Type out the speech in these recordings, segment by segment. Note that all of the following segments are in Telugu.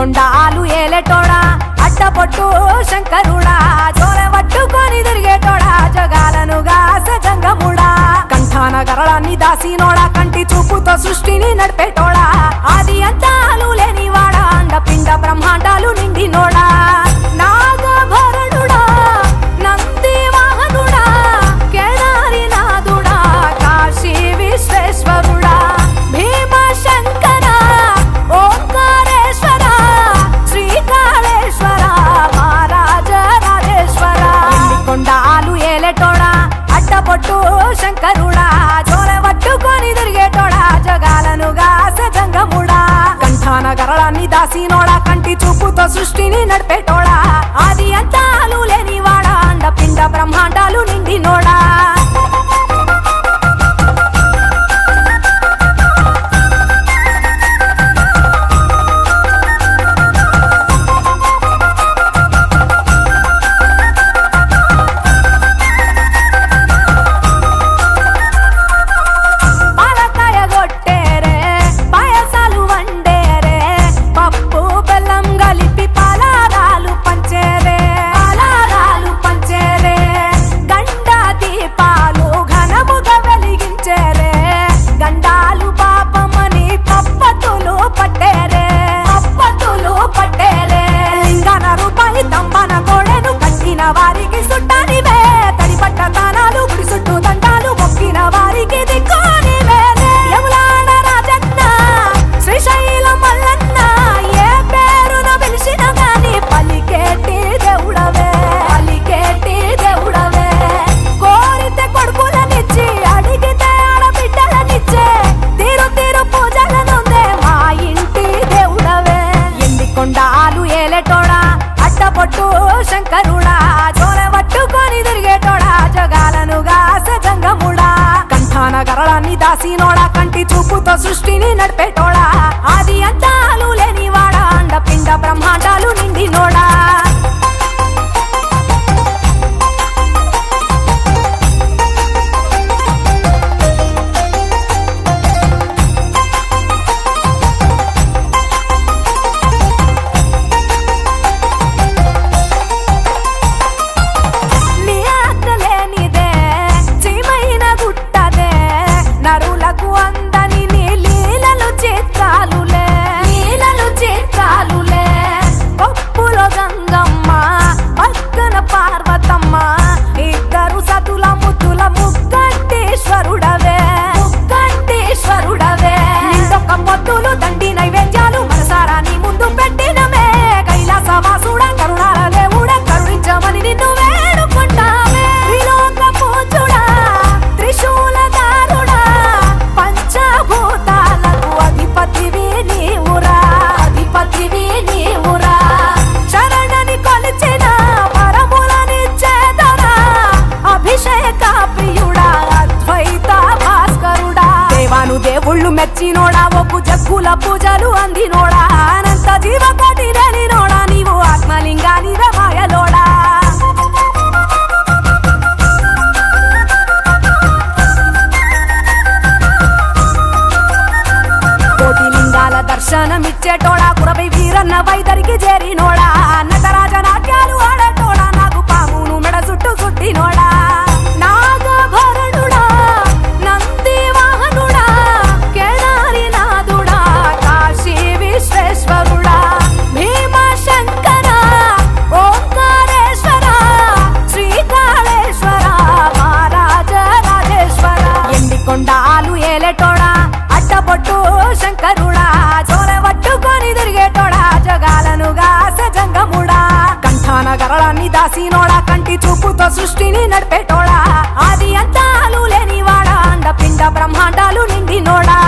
కొండాలు ఏలేటోడా అట్టపొట్టు శంకరుడా జోలె పట్టుకొని తిరిగేటోడా జగాలను గాసె జంగముడా కంఠాన గరళాన్ని దాసినోడా కంటి చూపుతో సృష్టిని నడిపేటోడా ఆది అంతాలు లేనివాడా అండపిండ బ్రహ్మాండాలు నిండినోడా నాగభరణుడా నంది వాహనుడా కేదారి నాథుడా కాశీ విశ్వేశ్వరుడా భీమ శంకర ఓంకారేశ్వర శ్రీకాళేశ్వర మహారాజ రాజేశ్వర కొండాలు ఏలేటోడా అట్టపొట్టు శంకరుడా జోలె పట్టుకొని తిరిగేటోడా జగాలను గాసె జంగముడా కంఠాన గరళాన్ని దాసినోడా కంటి చూపుతో సృష్టిని నడిపేటోడా ఆది అంతాలు లేనివాడా అండపిండ బ్రహ్మాండాలు నిండినోడా వారికి సుట్టానివే తడిపట్ట తానాలు గుడి చుట్టూ దండాలు మొక్కిన వారికి దిక్కునివే యములాడ రాజన్న శ్రీశైలం మల్లన్న ఏ పేరున పిలిచిన గాని పలికేటి దేవుడవే కోరితే కొడుకులనిచ్చి అడిగితే ఆడబిడ్డలనిచ్చే తీరు తీరు పూజలనుందే మా ఇంటి దేవుడవే ఎండి కొండాలు ఏలేటోడా అట్టపొట్టు శంకరుడా జోలె పట్టుకొని తిరిగేటోడా జగాలను గాసె జంగముడా కంఠాన గరళాన్ని దాసినోడా కంటి చూపుతో సృష్టిని నడిపేటోడా ఆది అంతాలు లేనివాడా అండపిండ బ్రహ్మాండాలు నిండినోడా నరులకు అందని నీ లీలలు చిత్రాలులే పప్పులో గంగమ్మ పక్కన పార్వతమ్మ ఇద్దరు సతుల ముద్దుల ముక్కంటేశ్వరుడవే నిందొక్క పొద్దులు దండి నైవేద్యాలు మనసారా నీ ముందు పెట్టినమే కైలాసవాసుడ కరుణాల దేవుడ కరుణించమని నిన్ను వేడుకుంటామే త్రిలోక పూజుడా త్రిశూలధారుడా పంచభూతాలకు అధిపతివి నీవురా శరణని కొలిచిన వరములనిచ్చేదరా అభిషేక ప్రియుడా అద్వైత భాస్కరుడా దేవాను దేవుళ్ళు మెచ్చినోడా ఒప్పు జగ్గుల పూజలు అందినోడా అనంత జీవకోటి లేనినోడా నీవు ఆత్మలింగానివే మాయలోడా దర్శనమిచ్చేటోడా కురవై వీరన్న వైదరికి చేరినోడా నటరాజ నాట్యాలు ఆడేటోడా నాకు పామును మెడ చుట్టూ చుట్టినోడా నాగభరణుడా నంది వాహనుడా కేదారి నాథుడా కాశీ విశ్వేశ్వరుడా భీమ శంకర ఓంకారేశ్వర శ్రీకాళేశ్వర మహారాజ రాజేశ్వర ఎండి కొండాలు ఏలేటోడా అట్టపొట్టు శంకరుడా జోలె పట్టుకొని తిరిగేటోడా జగాలను గాసె జంగముడా కంఠాన గరళాన్ని దాసినోడా కంటి చూపుతో సృష్టిని నడిపేటోడా ఆది అంతాలు లేనివాడా అండపిండ బ్రహ్మాండాలు నిండినోడా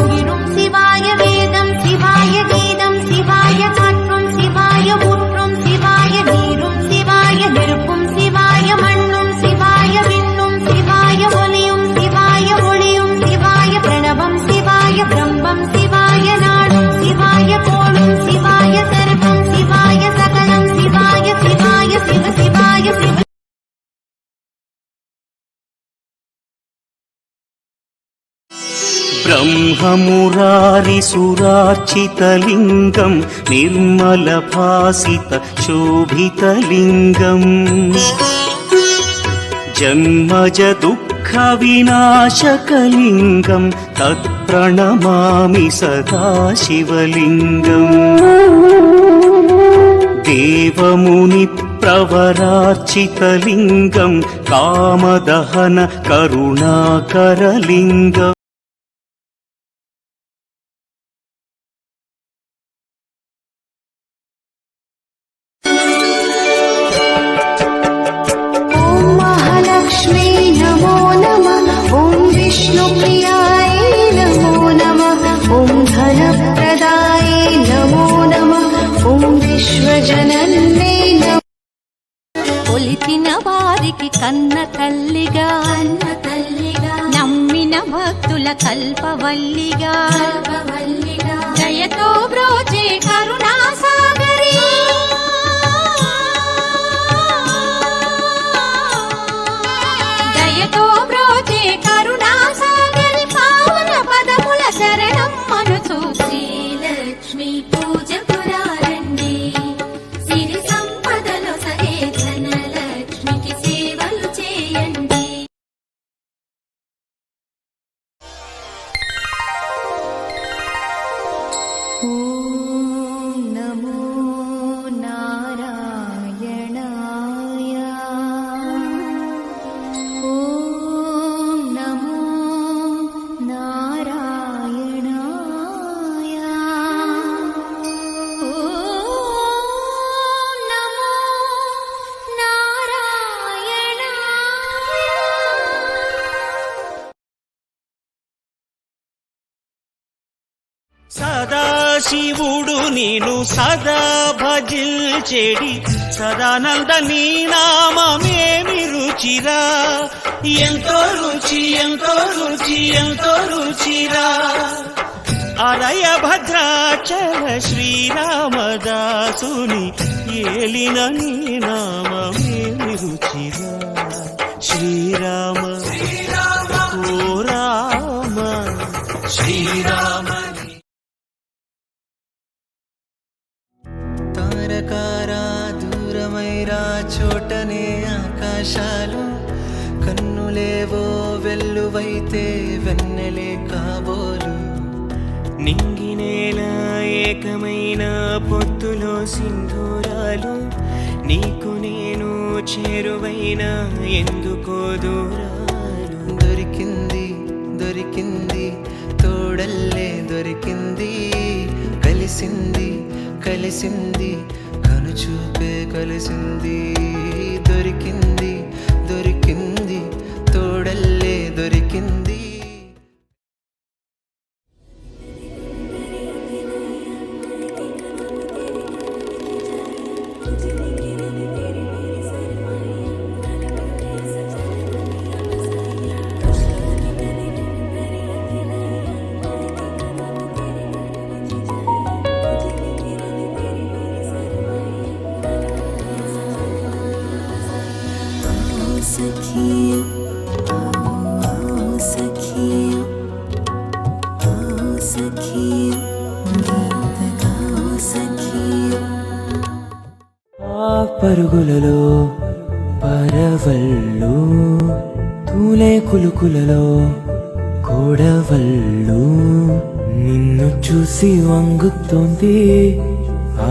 உடலும் சிவாய வேதம் சிவாய கீதம் சிவாய காற்றும் சிவாய ஊற்றும் ब्रह्ममुरारिसुरार्चितलिङ्गं निर्मलभासित शोभितलिङ्गम् जन्मज दुःखविनाशकलिङ्गं तत्प्रणमामि सदा शिवलिङ्गम् देवमुनिप्रवरार्चितलिङ्गं कामदहन करुणाकरलिङ्गम् కొలిచిన వారికి కన్న తల్లిగా నమ్మిన భక్తుల కల్పవల్లిగా దయతో బ్రోచే కరుణా సాగరి దయతో బ్రోచే కరుణా సాగరి పావన పదముల శరణం మనుచు శ్రీలక్ష్మి పూజ పురారండి సిరి సంపదలో సగే ధనలక్ష్మికి సేవలు చేయండి. ఓం నమో నారాయణాయ ఓం నమో నారాయణాయ ఓం నమో నారాయణాయ. సదాశివుడు నేను సదా భజిల్చెడి సదానంద నీ నామమేమి రుచిరా ఎంతో రుచి ఎంతో రుచి ఎంతో రుచిరా అరయ భద్రాచల శ్రీరామదాసుని ఏలిన నీ నామమేమి రుచిరా శ్రీరామ ఓ రామ శ్రీరామ. తారకారా దూరమైరా చోటనే ఆకాశాలు కన్నులేవో వెల్లువైతే వెన్నెలే కాబోలు నింగినేల ఏకమైన పొత్తులో సింధూరాలు నీకు నేను చేరువైన ఎందుకో దూరాలు దొరికింది దొరికింది తోడల్లే దొరికింది కలిసింది కలిసింది కనుచూపే కలిసింది దొరికింది దొరికింది తోడల్లే దొరికింది. ఆ పరుగులలో పరవళ్ళు తూలే కులుకులలో కోడవళ్ళు నిన్ను చూసి వంగుతోంది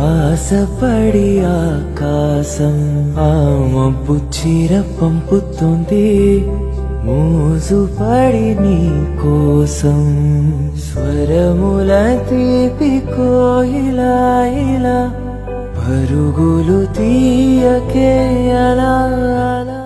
ఆశపడి ఆకాశం ఆ మబ్బు చీర పంపుతోంది మోజుపడి నీ కోసం స్వరముల తీపి కోయిలా ఇలా పరుగులు తీయకే అలా అలా